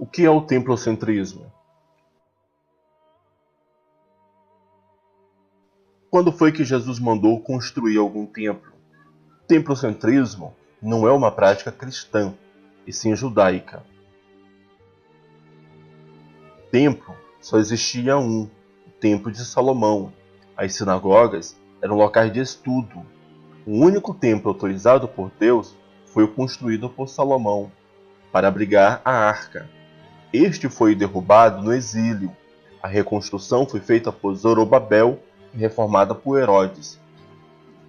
O que é o templocentrismo? Quando foi que Jesus mandou construir algum templo? Templocentrismo não é uma prática cristã, e sim judaica. Templo só existia um, o Templo de Salomão. As sinagogas eram locais de estudo. O único templo autorizado por Deus foi o construído por Salomão, para abrigar a arca. Este foi derrubado no exílio. A reconstrução foi feita por Zorobabel e reformada por Herodes.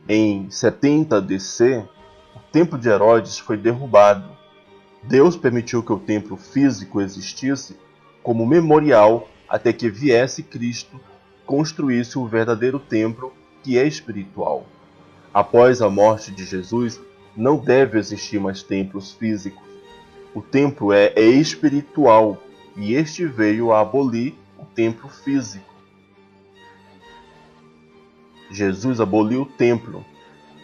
Em 70 DC, o templo de Herodes foi derrubado. Deus permitiu que o templo físico existisse como memorial até que viesse Cristo, construísse o verdadeiro templo que é espiritual. Após a morte de Jesus, não deve existir mais templos físicos. O templo é espiritual e este veio a abolir o templo físico. Jesus aboliu o templo.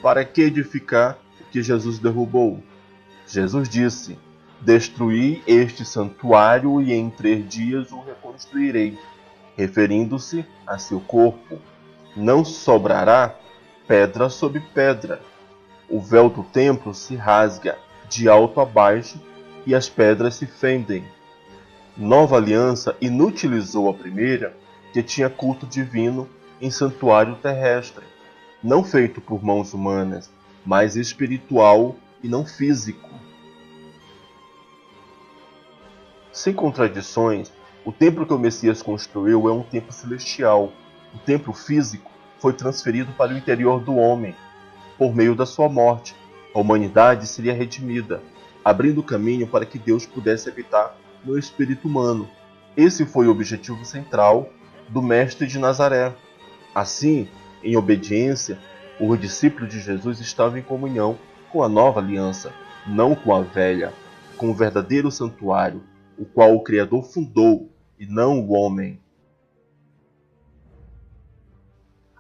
Para que edificar o que Jesus derrubou? Jesus disse: destruí este santuário e em 3 dias o reconstruirei, referindo-se a seu corpo. Não sobrará pedra sobre pedra. O véu do templo se rasga de alto a baixo e as pedras se fendem. Nova Aliança inutilizou a primeira, que tinha culto divino em santuário terrestre, não feito por mãos humanas, mas espiritual e não físico. Sem contradições, o templo que o Messias construiu é um templo celestial. O templo físico foi transferido para o interior do homem. Por meio da sua morte, a humanidade seria redimida, abrindo caminho para que Deus pudesse habitar no espírito humano. Esse foi o objetivo central do Mestre de Nazaré. Assim, em obediência, os discípulos de Jesus estavam em comunhão com a nova aliança, não com a velha, com o verdadeiro santuário, o qual o Criador fundou, e não o homem.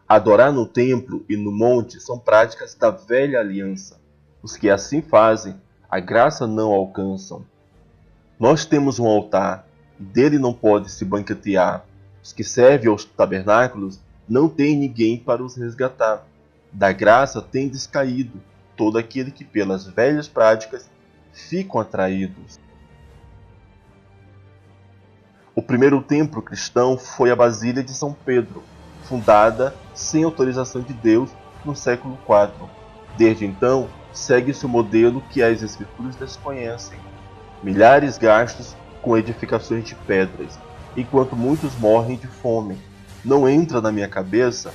Adorar no templo e no monte são práticas da velha aliança. Os que assim fazem, a graça não alcançam. Nós temos um altar, e dele não pode se banquetear. Os que servem aos tabernáculos não têm ninguém para os resgatar. Da graça tem descaído todo aquele que pelas velhas práticas ficam atraídos. O primeiro templo cristão foi a Basílica de São Pedro, fundada sem autorização de Deus no século IV. Desde então, segue-se o modelo que as Escrituras desconhecem. Milhares gastos com edificações de pedras, enquanto muitos morrem de fome. Não entra na minha cabeça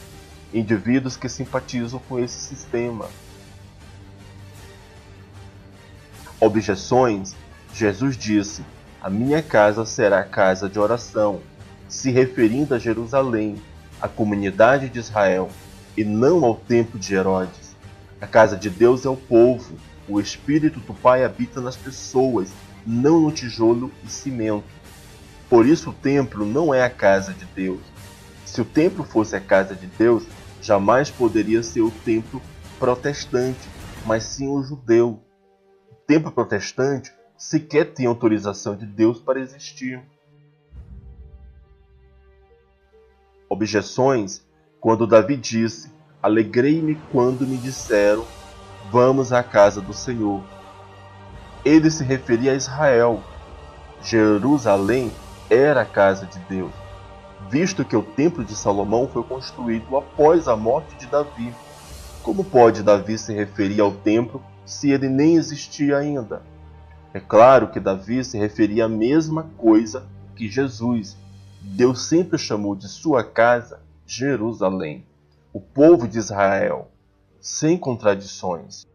indivíduos que simpatizam com esse sistema. Objeções. Jesus disse: a minha casa será casa de oração, se referindo a Jerusalém, a comunidade de Israel, e não ao templo de Herodes. A casa de Deus é o povo, o Espírito do Pai habita nas pessoas, não no tijolo e cimento. Por isso o templo não é a casa de Deus. Se o templo fosse a casa de Deus, jamais poderia ser o templo protestante, mas sim o judeu. O templo protestante sequer tem autorização de Deus para existir. Objeções. Quando Davi disse: alegrei-me quando me disseram, vamos à casa do Senhor. Ele se referia a Israel. Jerusalém era a casa de Deus, visto que o templo de Salomão foi construído após a morte de Davi. Como pode Davi se referir ao templo se ele nem existia ainda? É claro que Davi se referia à mesma coisa que Jesus. Deus sempre chamou de sua casa Jerusalém, o povo de Israel, sem contradições.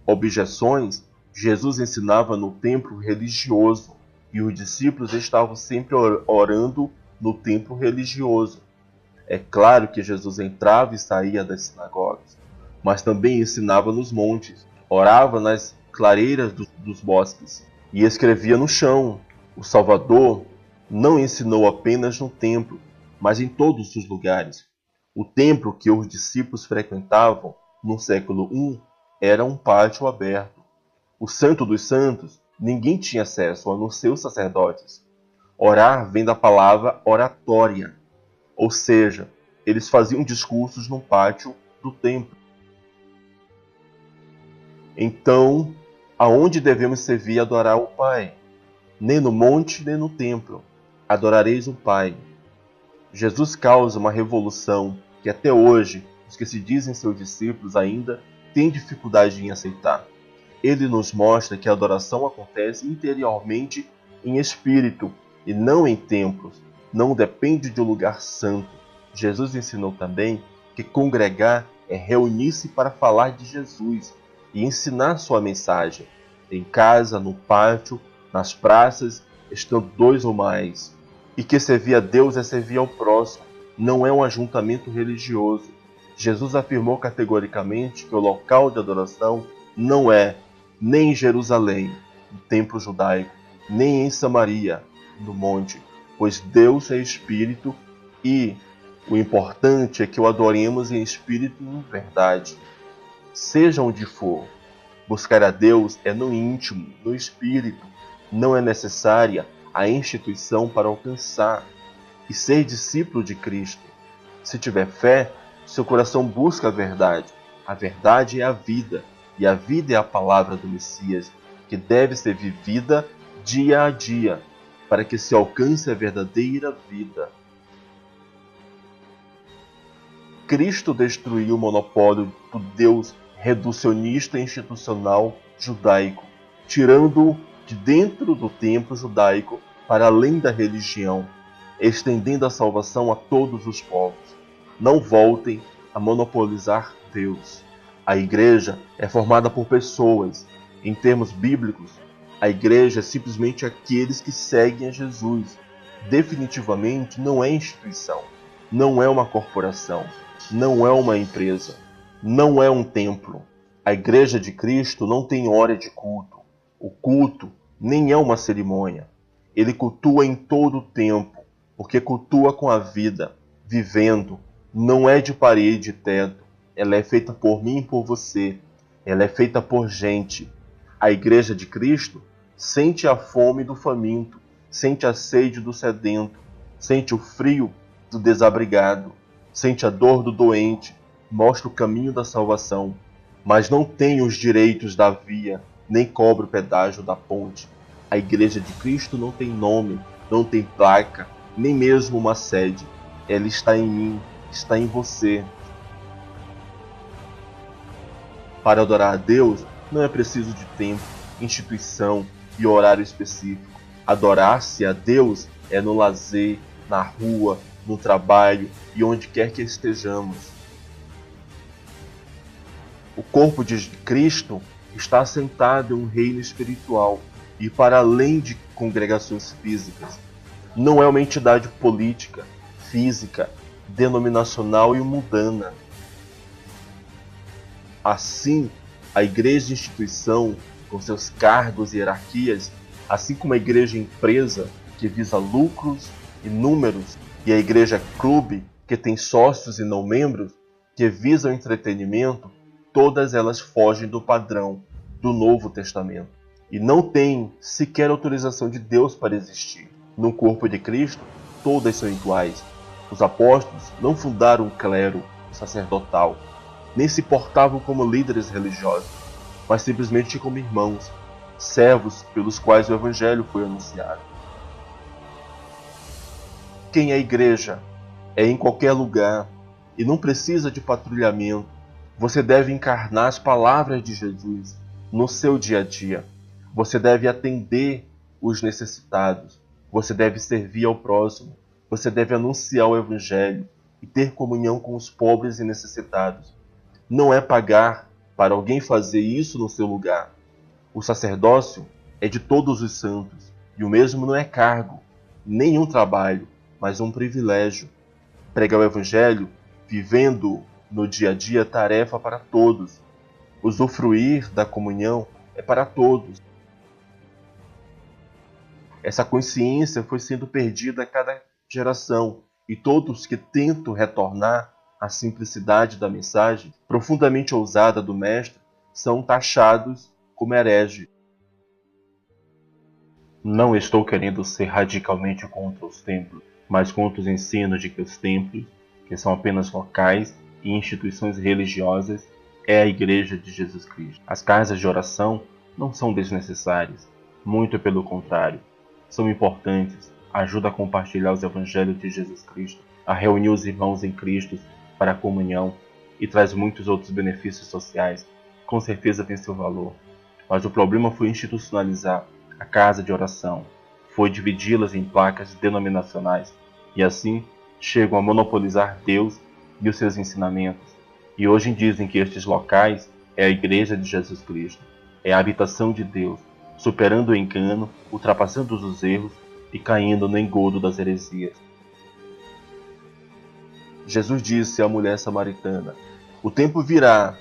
Objeções. Jesus ensinava no templo religioso e os discípulos estavam sempre orando no templo religioso. É claro que Jesus entrava e saía das sinagogas, mas também ensinava nos montes, orava nas clareiras dos bosques e escrevia no chão. O Salvador não ensinou apenas no templo, mas em todos os lugares. O templo que os discípulos frequentavam no século I era um pátio aberto. O Santo dos Santos Ninguém tinha acesso, a não ser os sacerdotes. Orar vem da palavra oratória, ou seja, eles faziam discursos no pátio do templo. Então, aonde devemos servir e adorar o Pai? Nem no monte, nem no templo. Adorareis o Pai. Jesus causa uma revolução que até hoje os que se dizem seus discípulos ainda têm dificuldade em aceitar. Ele nos mostra que a adoração acontece interiormente em espírito e não em templos. Não depende de um lugar santo. Jesus ensinou também que congregar é reunir-se para falar de Jesus e ensinar sua mensagem. Em casa, no pátio, nas praças, estando dois ou mais. E que servir a Deus é servir ao próximo, não é um ajuntamento religioso. Jesus afirmou categoricamente que o local de adoração não é nem em Jerusalém, no templo judaico, nem em Samaria, no monte, pois Deus é espírito e o importante é que o adoremos em espírito e em verdade. Seja onde for, buscar a Deus é no íntimo, no espírito. Não é necessária a instituição para alcançar e ser discípulo de Cristo. Se tiver fé, seu coração busca a verdade. A verdade é a vida, e a vida é a palavra do Messias, que deve ser vivida dia a dia, para que se alcance a verdadeira vida. Cristo destruiu o monopólio do Deus reducionista institucional judaico, tirando-o de dentro do templo judaico para além da religião, estendendo a salvação a todos os povos. Não voltem a monopolizar Deus. A igreja é formada por pessoas. Em termos bíblicos, a igreja é simplesmente aqueles que seguem a Jesus. Definitivamente não é instituição, não é uma corporação, não é uma empresa, não é um templo. A igreja de Cristo não tem hora de culto. O culto nem é uma cerimônia. Ele cultua em todo o tempo, porque cultua com a vida, vivendo. Não é de parede e teto. Ela é feita por mim e por você. Ela é feita por gente. A igreja de Cristo sente a fome do faminto, sente a sede do sedento, sente o frio do desabrigado, sente a dor do doente, mostra o caminho da salvação, mas não tem os direitos da via, nem cobra o pedágio da ponte. A igreja de Cristo não tem nome, não tem placa, nem mesmo uma sede. Ela está em mim, está em você. Para adorar a Deus, não é preciso de tempo, instituição e horário específico. Adorar-se a Deus é no lazer, na rua, no trabalho e onde quer que estejamos. O corpo de Cristo está assentado em um reino espiritual e para além de congregações físicas. Não é uma entidade política, física, denominacional e mundana. Assim, a igreja instituição, com seus cargos e hierarquias, assim como a igreja empresa, que visa lucros e números, e a igreja clube, que tem sócios e não membros, que visa o entretenimento, todas elas fogem do padrão do Novo Testamento e não têm sequer autorização de Deus para existir. No corpo de Cristo, todas são iguais. Os apóstolos não fundaram um clero sacerdotal, nem se portavam como líderes religiosos, mas simplesmente como irmãos, servos pelos quais o Evangelho foi anunciado. Quem é a igreja? É em qualquer lugar e não precisa de patrulhamento. Você deve encarnar as palavras de Jesus no seu dia a dia. Você deve atender os necessitados. Você deve servir ao próximo. Você deve anunciar o Evangelho e ter comunhão com os pobres e necessitados. Não é pagar para alguém fazer isso no seu lugar. O sacerdócio é de todos os santos, e o mesmo não é cargo, nem um trabalho, mas um privilégio. Pregar o Evangelho, vivendo no dia a dia, tarefa para todos. Usufruir da comunhão é para todos. Essa consciência foi sendo perdida a cada geração, e todos que tentam retornar à simplicidade da mensagem, profundamente ousada do Mestre, são taxados como hereges. Não estou querendo ser radicalmente contra os templos, mas contra os ensinos de que os templos, que são apenas locais e instituições religiosas, é a Igreja de Jesus Cristo. As casas de oração não são desnecessárias, muito pelo contrário. São importantes, ajudam a compartilhar os evangelhos de Jesus Cristo, a reunir os irmãos em Cristo para a comunhão e traz muitos outros benefícios sociais. Com certeza tem seu valor. Mas o problema foi institucionalizar a casa de oração, foi dividi-las em placas denominacionais e assim chegam a monopolizar Deus e os seus ensinamentos. E hoje dizem que estes locais é a Igreja de Jesus Cristo, é a habitação de Deus, superando o engano, ultrapassando os erros e caindo no engodo das heresias. Jesus disse à mulher samaritana: o tempo virá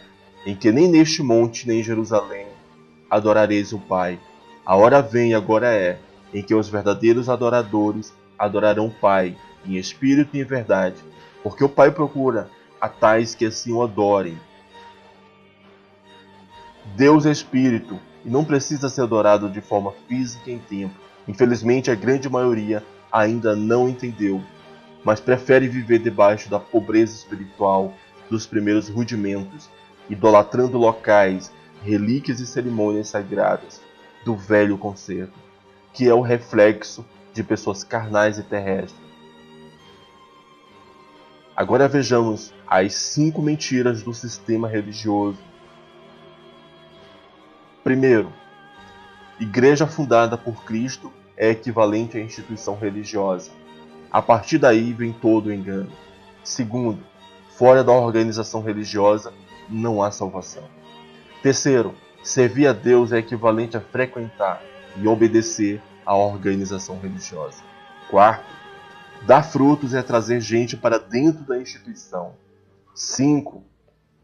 em que nem neste monte nem em Jerusalém adorareis o Pai. A hora vem e agora é, em que os verdadeiros adoradores adorarão o Pai, em espírito e em verdade, porque o Pai procura a tais que assim o adorem. Deus é espírito e não precisa ser adorado de forma física em templo. Infelizmente, a grande maioria ainda não entendeu, mas prefere viver debaixo da pobreza espiritual dos primeiros rudimentos, idolatrando locais, relíquias e cerimônias sagradas do velho concerto, que é o reflexo de pessoas carnais e terrestres. Agora vejamos as 5 mentiras do sistema religioso. Primeiro, igreja fundada por Cristo é equivalente à instituição religiosa. A partir daí vem todo o engano. Segundo, fora da organização religiosa não há salvação. Terceiro, servir a Deus é equivalente a frequentar e obedecer à organização religiosa. Quarto, dar frutos é trazer gente para dentro da instituição. 5.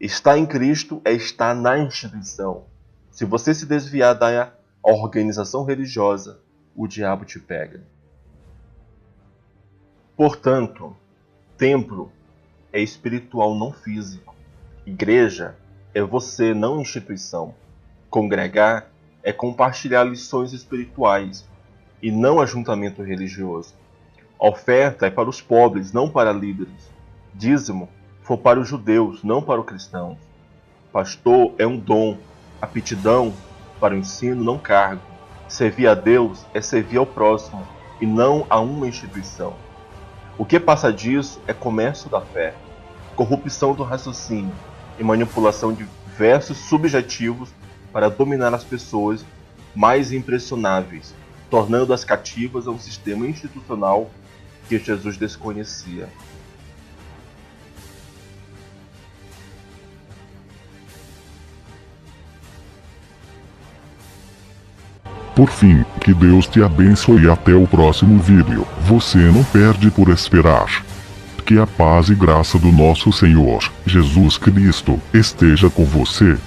Estar em Cristo é estar na instituição. Se você se desviar da organização religiosa, o diabo te pega. Portanto, templo é espiritual, não físico. Igreja é você, não instituição. Congregar é compartilhar lições espirituais e não ajuntamento religioso. A oferta é para os pobres, não para líderes. Dízimo foi para os judeus, não para os cristãos. Pastor é um dom, aptidão para o ensino, não cargo. Servir a Deus é servir ao próximo e não a uma instituição. O que passa disso é comércio da fé, corrupção do raciocínio e manipulação de diversos subjetivos para dominar as pessoas mais impressionáveis, tornando-as cativas a um sistema institucional que Jesus desconhecia. Por fim, que Deus te abençoe e até o próximo vídeo. Você não perde por esperar. Que a paz e graça do nosso Senhor, Jesus Cristo, esteja com você.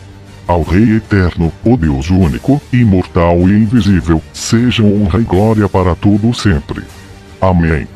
Ao Rei Eterno, o Deus único, imortal e invisível, sejam honra e glória para todo sempre. Amém.